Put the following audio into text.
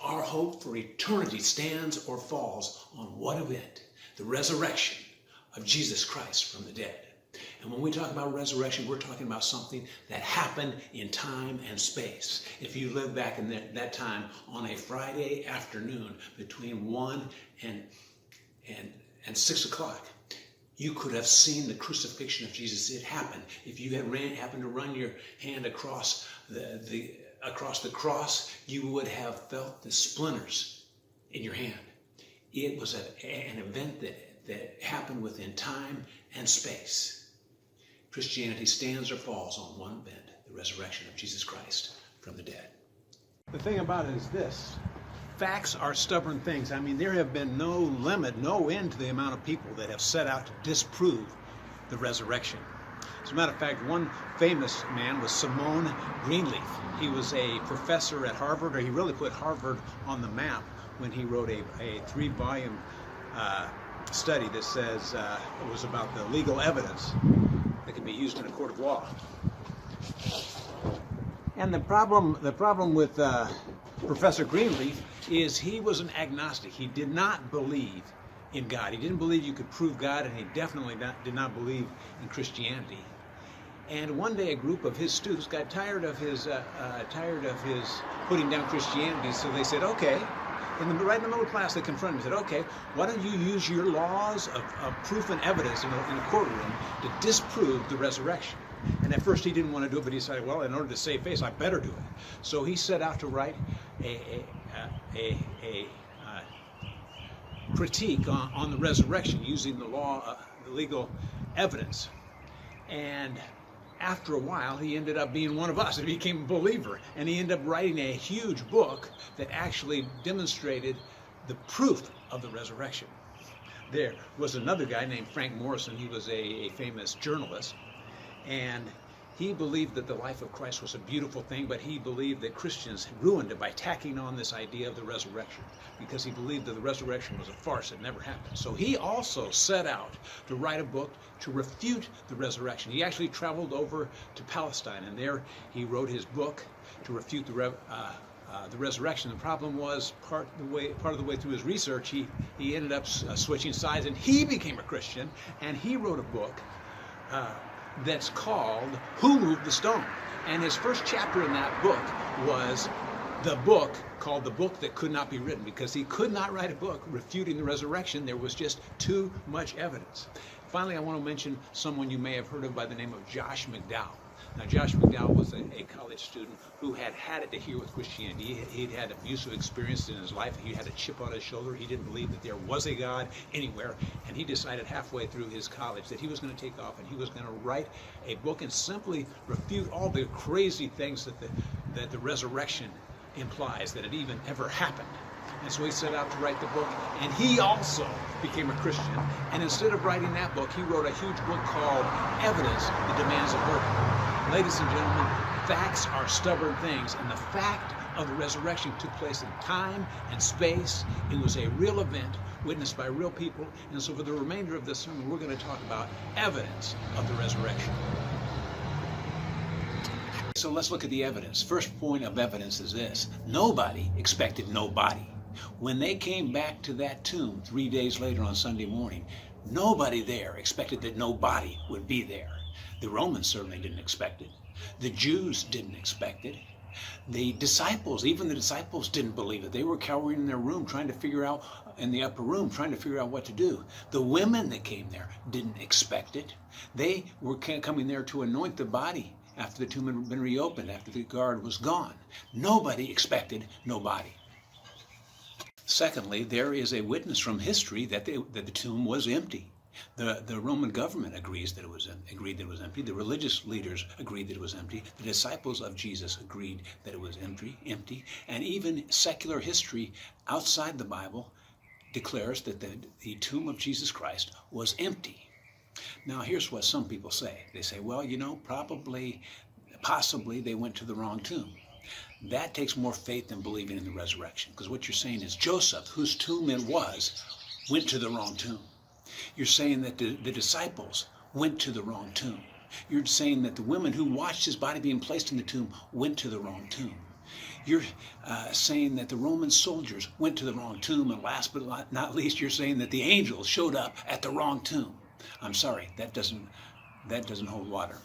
Our hope for eternity stands or falls on one event, the resurrection of Jesus Christ from the dead. And when we talk about resurrection, we're talking about something that happened in time and space. If you live back in that time on a Friday afternoon between 1 and 6 o'clock, you could have seen the crucifixion of Jesus. It happened. If you had happened to run your hand across the cross, you would have felt the splinters in your hand. It was an event that happened within time and space. Christianity stands or falls on one event, the resurrection of Jesus Christ from the dead. The thing about it is this. Facts are stubborn things. I mean, there have been no limit, no end to the amount of people that have set out to disprove the resurrection. As a matter of fact, one famous man was Simon Greenleaf. He was a professor at Harvard, or he really put Harvard on the map when he wrote a 3-volume study that says it was about the legal evidence that can be used in a court of law. And the problem with Professor Greenleaf is he was an agnostic. He did not believe in God. He didn't believe you could prove God, and he definitely did not believe in Christianity. And one day, a group of his students got tired of his putting down Christianity, so they said, "Okay." Right in the middle of class, they confronted him and said, "Okay, why don't you use your laws of proof and evidence in a courtroom to disprove the resurrection?" And at first he didn't want to do it, but he decided, well, in order to save face, I better do it. So he set out to write a critique on the resurrection using the law, the legal evidence. And after a while, he ended up being one of us. He became a believer, and he ended up writing a huge book that actually demonstrated the proof of the resurrection. There was another guy named Frank Morrison. He was a famous journalist, and he believed that the life of Christ was a beautiful thing, but he believed that Christians ruined it by tacking on this idea of the resurrection, because he believed that the resurrection was a farce. It never happened. So he also set out to write a book to refute the resurrection. He actually traveled over to Palestine, and there he wrote his book to refute the resurrection. The problem was part of the way through his research, he ended up switching sides, and he became a Christian, and he wrote a book that's called Who Moved the Stone? And his first chapter in that book was the book called The Book That Could Not Be Written, because he could not write a book refuting the resurrection. There was just too much evidence. Finally, I want to mention someone you may have heard of by the name of Josh McDowell. Now, Josh McDowell was a college student who had it to hear with Christianity. He'd had abusive experiences in his life. He had a chip on his shoulder. He didn't believe that there was a God anywhere. And he decided halfway through his college that he was going to take off and he was going to write a book and simply refute all the crazy things that the resurrection implies, that it even ever happened. And so he set out to write the book, and he also became a Christian. And instead of writing that book, he wrote a huge book called Evidence, the Demands of Verdict. Ladies and gentlemen, facts are stubborn things, and the fact of the resurrection took place in time and space. It was a real event witnessed by real people. And so for the remainder of this sermon, we're going to talk about evidence of the resurrection. So let's look at the evidence. First point of evidence is this: nobody expected nobody. When they came back to that tomb 3 days later on Sunday morning, nobody there expected that nobody would be there. The Romans certainly didn't expect it. The Jews didn't expect it. The disciples, even the disciples didn't believe it. They were cowering in their room trying to figure out, in the upper room, trying to figure out what to do. The women that came there didn't expect it. They were coming there to anoint the body after the tomb had been reopened, after the guard was gone. Nobody expected nobody. Secondly, there is a witness from history that the tomb was empty. The Roman government agreed that it was empty. The religious leaders agreed that it was empty. The disciples of Jesus agreed that it was empty. And even secular history outside the Bible declares that the tomb of Jesus Christ was empty. Now, here's what some people say. They say, well, possibly they went to the wrong tomb. That takes more faith than believing in the resurrection, because what you're saying is Joseph, whose tomb it was, went to the wrong tomb. You're saying that the disciples went to the wrong tomb. You're saying that the women who watched his body being placed in the tomb went to the wrong tomb. You're saying that the Roman soldiers went to the wrong tomb, and last but not least, you're saying that the angels showed up at the wrong tomb. I'm sorry, that doesn't hold water.